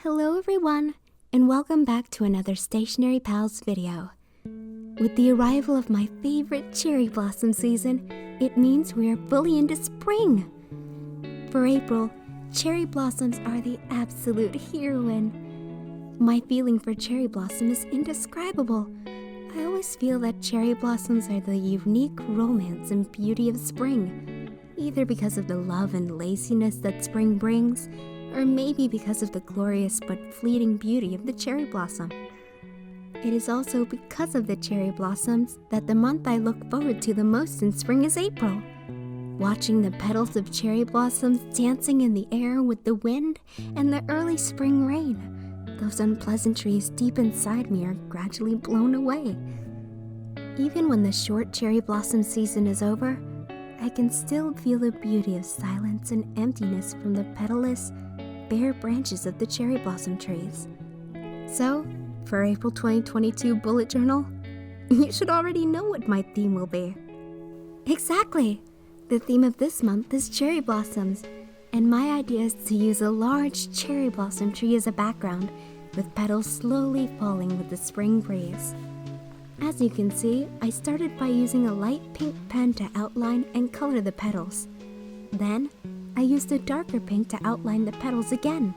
Hello everyone, and welcome back to another Stationery Pals video. With the arrival of my favorite cherry blossom season, it means we are fully into spring. For April, cherry blossoms are the absolute heroine. My feeling for cherry blossom is indescribable. I always feel that cherry blossoms are the unique romance and beauty of spring, either because of the love and laziness that spring brings, or maybe because of the glorious but fleeting beauty of the cherry blossom. It is also because of the cherry blossoms that the month I look forward to the most in spring is April. Watching the petals of cherry blossoms dancing in the air with the wind and the early spring rain, those unpleasantries deep inside me are gradually blown away. Even when the short cherry blossom season is over, I can still feel the beauty of silence and emptiness from the petalless, bare branches of the cherry blossom trees. So, for April 2022 bullet journal, you should already know what my theme will be. Exactly! The theme of this month is cherry blossoms, and my idea is to use a large cherry blossom tree as a background, with petals slowly falling with the spring breeze. As you can see, I started by using a light pink pen to outline and color the petals. Then, I used a darker pink to outline the petals again.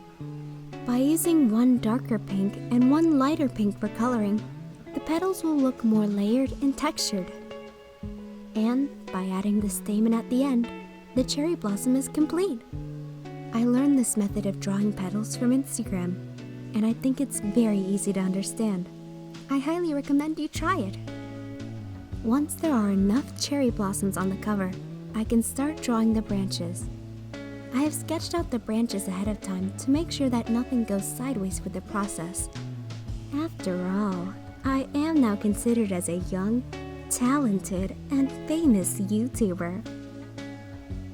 By using one darker pink and one lighter pink for coloring, the petals will look more layered and textured. And by adding the stamen at the end, the cherry blossom is complete. I learned this method of drawing petals from Instagram, and I think it's very easy to understand. I highly recommend you try it. Once there are enough cherry blossoms on the cover, I can start drawing the branches. I have sketched out the branches ahead of time to make sure that nothing goes sideways with the process. After all, I am now considered as a young, talented, and famous YouTuber.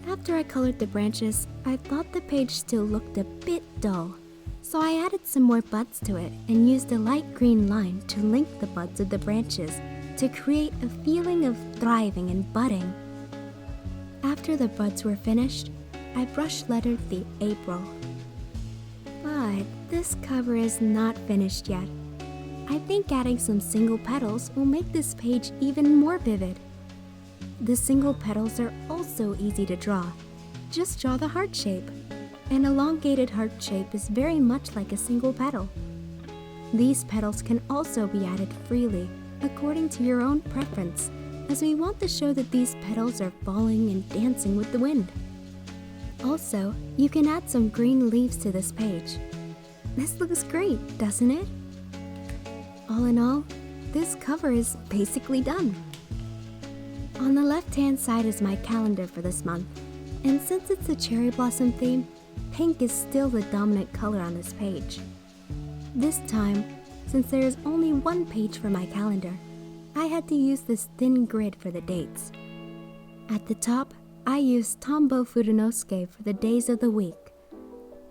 After I colored the branches, I thought the page still looked a bit dull, so I added some more buds to it and used a light green line to link the buds of the branches to create a feeling of thriving and budding. After the buds were finished, I brush lettered the April. But this cover is not finished yet. I think adding some single petals will make this page even more vivid. The single petals are also easy to draw. Just draw the heart shape. An elongated heart shape is very much like a single petal. These petals can also be added freely, according to your own preference, as we want to show that these petals are falling and dancing with the wind. Also, you can add some green leaves to this page. This looks great, doesn't it? All in all, this cover is basically done. On the left-hand side is my calendar for this month, and since it's a cherry blossom theme, pink is still the dominant color on this page. This time, since there is only one page for my calendar, I had to use this thin grid for the dates. At the top, I used Tombow for the days of the week.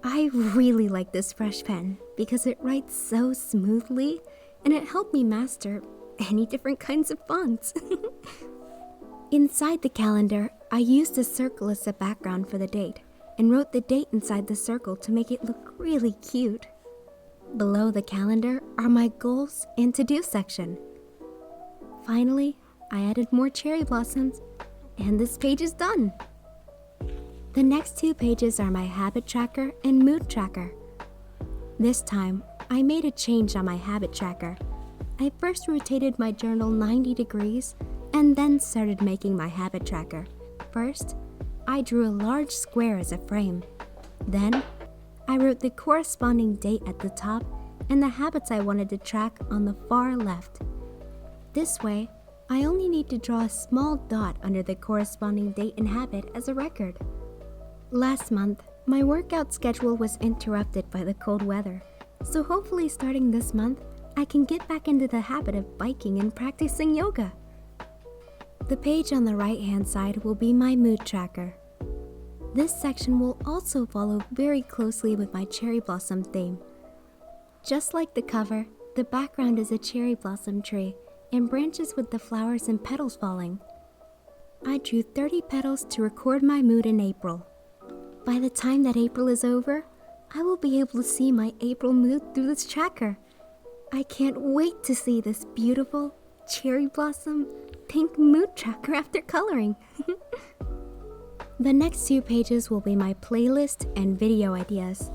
I really like this fresh pen because it writes so smoothly and it helped me master any different kinds of fonts. Inside the calendar, I used a circle as a background for the date and wrote the date inside the circle to make it look really cute. Below the calendar are my goals and to-do section. Finally, I added more cherry blossoms, and this page is done. The next two pages are my habit tracker and mood tracker. This time, I made a change on my habit tracker. I first rotated my journal 90 degrees and then started making my habit tracker. First, I drew a large square as a frame. Then, I wrote the corresponding date at the top and the habits I wanted to track on the far left. This way, I only need to draw a small dot under the corresponding date and habit as a record. Last month, my workout schedule was interrupted by the cold weather, so hopefully starting this month, I can get back into the habit of biking and practicing yoga. The page on the right-hand side will be my mood tracker. This section will also follow very closely with my cherry blossom theme. Just like the cover, the background is a cherry blossom tree and branches with the flowers and petals falling. I drew 30 petals to record my mood in April. By the time that April is over, I will be able to see my April mood through this tracker. I can't wait to see this beautiful cherry blossom pink mood tracker after coloring. The next 2 pages will be my playlist and video ideas.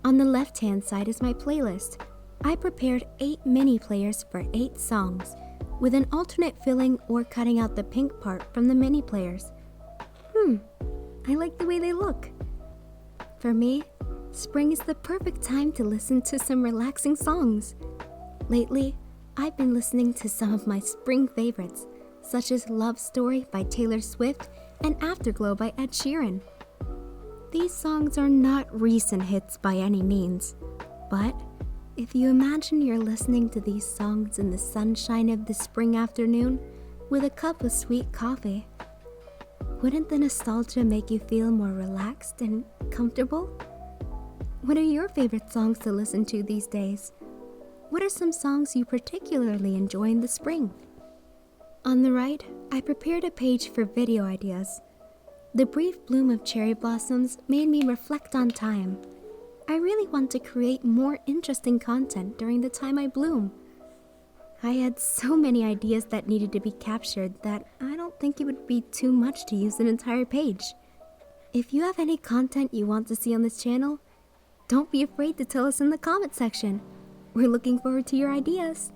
On the left-hand side is my playlist. I prepared 8 mini players for 8 songs, with an alternate filling or cutting out the pink part from the mini players. I like the way they look. For me, spring is the perfect time to listen to some relaxing songs. Lately, I've been listening to some of my spring favorites, such as Love Story by Taylor Swift and Afterglow by Ed Sheeran. These songs are not recent hits by any means, but if you imagine you're listening to these songs in the sunshine of the spring afternoon with a cup of sweet coffee, wouldn't the nostalgia make you feel more relaxed and comfortable? What are your favorite songs to listen to these days? What are some songs you particularly enjoy in the spring? On the right, I prepared a page for video ideas. The brief bloom of cherry blossoms made me reflect on time. I really want to create more interesting content during the time I bloom. I had so many ideas that needed to be captured that I don't think it would be too much to use an entire page. If you have any content you want to see on this channel, don't be afraid to tell us in the comment section. We're looking forward to your ideas.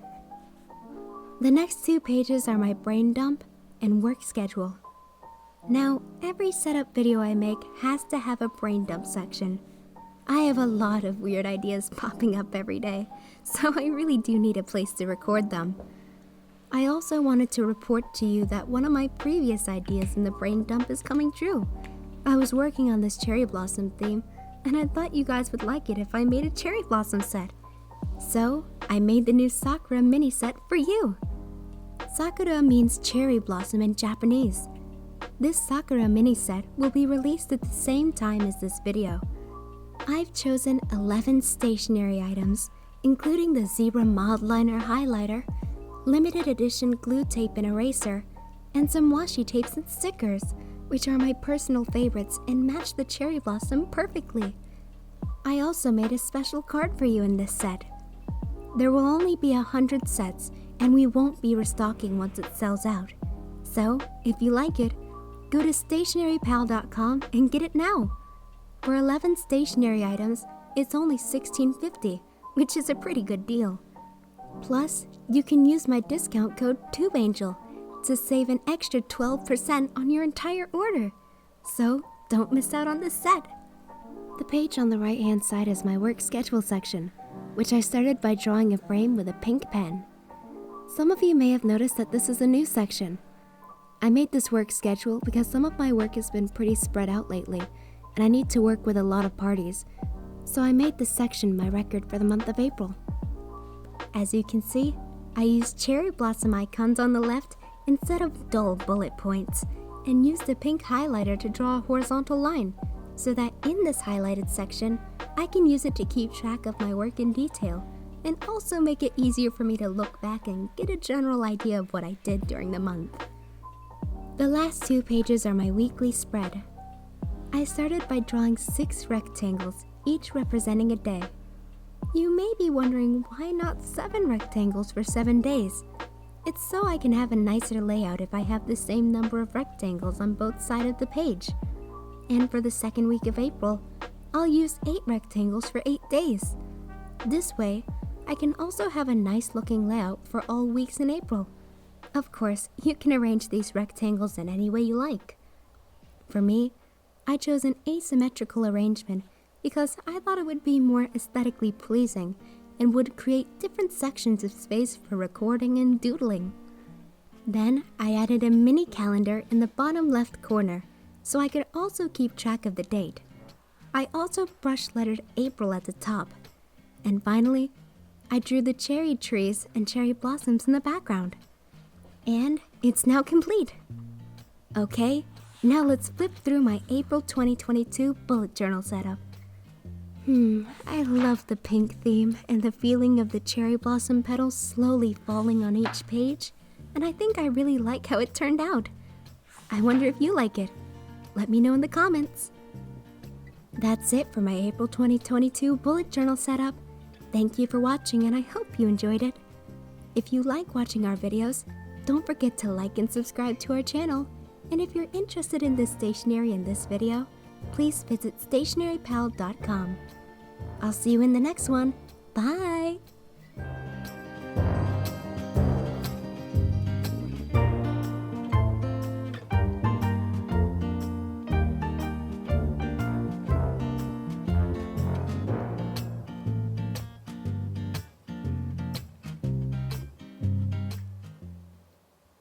The next 2 pages are my brain dump and work schedule. Now, every setup video I make has to have a brain dump section. I have a lot of weird ideas popping up every day, so I really do need a place to record them. I also wanted to report to you that one of my previous ideas in the brain dump is coming true. I was working on this cherry blossom theme, and I thought you guys would like it if I made a cherry blossom set. So, I made the new Sakura mini set for you. Sakura means cherry blossom in Japanese. This Sakura mini set will be released at the same time as this video. I've chosen 11 stationery items, including the zebra mild liner highlighter, limited edition glue tape and eraser, and some washi tapes and stickers, which are my personal favorites and match the cherry blossom perfectly. I also made a special card for you in this set. There will only be 100 sets, and we won't be restocking once it sells out. So, if you like it, go to stationerypal.com and get it now. For 11 stationery items, it's only $16.50, which is a pretty good deal. Plus, you can use my discount code TUBEANGEL to save an extra 12% on your entire order. So, don't miss out on this set. The page on the right-hand side is my work schedule section, which I started by drawing a frame with a pink pen. Some of you may have noticed that this is a new section. I made this work schedule because some of my work has been pretty spread out lately, and I need to work with a lot of parties, so I made this section my record for the month of April. As you can see, I used cherry blossom icons on the left instead of dull bullet points, and used a pink highlighter to draw a horizontal line, so that in this highlighted section, I can use it to keep track of my work in detail, and also make it easier for me to look back and get a general idea of what I did during the month. The last 2 pages are my weekly spread. I started by drawing 6 rectangles, each representing a day. You may be wondering why not 7 rectangles for 7 days. It's so I can have a nicer layout if I have the same number of rectangles on both sides of the page. And for the second week of April, I'll use 8 rectangles for 8 days. This way, I can also have a nice looking layout for all weeks in April. Of course, you can arrange these rectangles in any way you like. For me, I chose an asymmetrical arrangement because I thought it would be more aesthetically pleasing and would create different sections of space for recording and doodling. Then I added a mini calendar in the bottom left corner so I could also keep track of the date. I also brush lettered April at the top. And finally, I drew the cherry trees and cherry blossoms in the background. And it's now complete. Okay, now let's flip through my April 2022 bullet journal setup. I love the pink theme and the feeling of the cherry blossom petals slowly falling on each page, and I think I really like how it turned out. I wonder if you like it. Let me know in the comments. That's it for my April 2022 bullet journal setup. Thank you for watching and I hope you enjoyed it. If you like watching our videos, don't forget to like and subscribe to our channel. And if you're interested in this stationery in this video, please visit stationerypal.com. I'll see you in the next one. Bye!